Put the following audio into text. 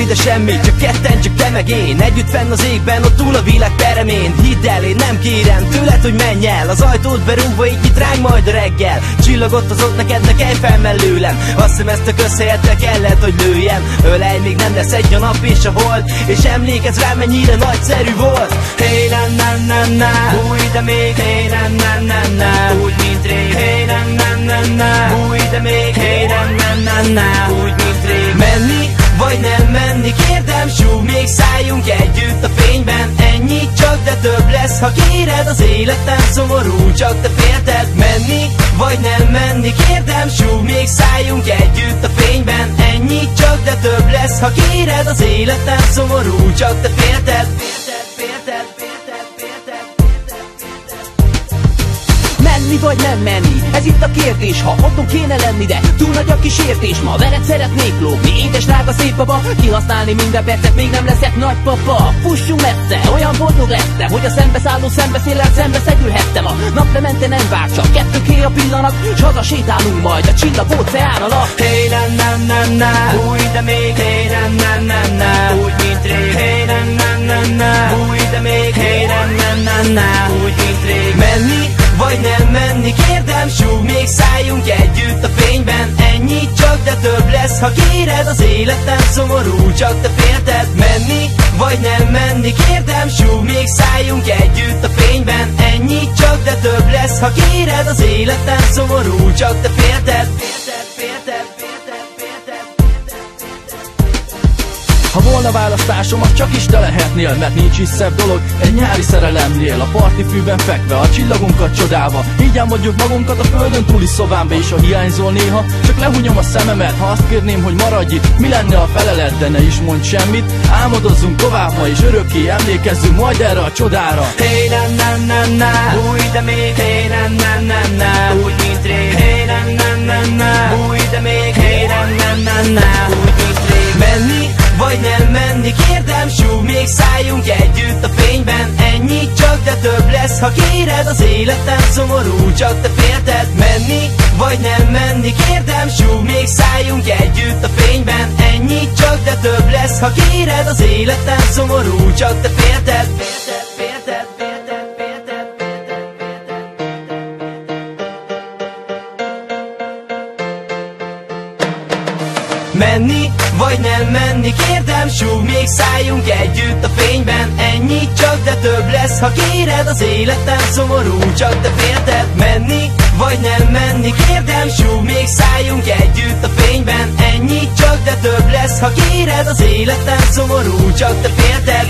ide semmi, csak ketten, csak te meg én. Együtt fenn az égben, ott túl a világ peremén. Hidd el, én nem kérem tőled, hogy menj el. Az ajtót berúgva így itt ránk majd a reggel. Csillagott az ott neked, ne kelj fel mellőlem. Azt hiszem ezt a közhelyet kellett, hogy lőjem. Ölej, még nem lesz egy a nap és a hold, és emlékezz rá, mennyire nagyszerű volt. Hey na na na na, hú ide még. Hey na na na na, úgy mint rég. Hey na na na na, hú ide még. Hey na na na na, úgy mint rég. Menni vagy nem menni, kérdem, súg, még szálljunk együtt a fényben. Ennyi csak, de több lesz, ha kéred. Az életem szomorú, csak te félted. Menni vagy nem menni, kérdem, súg, még szálljunk együtt a fényben. Ennyi csak, de több lesz, ha kéred. Az életem szomorú, csak te félted. Menni vagy nem menni, ez itt a kérdés. Ha otthon kéne lenni, de túl nagy a kísértés. Ma veled szeretnék lógni, édes drága szép baba. Kihasználni minden percet, még nem leszek nagypapa. Fussunk messze, olyan boldog lettem, hogy a szembeszálló szembeszéllel szembe szegülhettem. A naplemente nem vár, csak kettőké a pillanat, s haza sétálunk majd a csillag óceán alatt. Hey na na na na, hú ide még. Hey na na na na, úgy mint rég. Hey na na na na, hú ide még. Hey na na na na, úgy mint rég. Menni vagy nem menni, kérdem, súg, még szálljunk együtt a fényben. Ennyi csak, de több lesz, ha kéred. Az életem szomorú, csak te félted. Menni vagy nem menni, kérdem, súg, még szálljunk együtt a fényben. Ennyi csak, de több lesz, ha kéred. Az életem szomorú, csak te félted. Ha volna választásom, az csak is te lehetnél, mert nincs is szebb dolog egy nyári szerelemnél. A parti fűben fekve, a csillagunkat csodálva, így álmodjuk magunkat a földön túli szobámba. És ha hiányzol néha, csak lehunyom a szememet. Ha azt kérném, hogy maradj itt, mi lenne a felelet? De ne is mondj semmit, álmodozzunk tovább ma, és örökké emlékezzünk majd erre a csodára. Hey na na na na, hú ide még. Hey na na na na, úgy mint rég. Hey na na na na, hú ide még. Hey na na na na, úgy mint rég. Menni vagy nem menni, kérdem, súg, még szálljunk együtt a fényben. Ennyi csak, de több lesz, ha kéred. Az életem szomorú, csak te félted. Menni vagy nem menni, kérdem, súg, még szálljunk együtt a fényben. Ennyi csak, de több lesz, ha kéred. Az életem szomorú, csak te félted. Menni vagy nem menni, kérdem, súg, még szálljunk együtt a fényben. Ennyi csak, de több lesz, ha kéred. Az életem szomorú, csak te félted. Menni vagy nem menni, kérdem, súg, még szálljunk együtt a fényben. Ennyi csak, de több lesz, ha kéred. Az életem szomorú, csak te félted.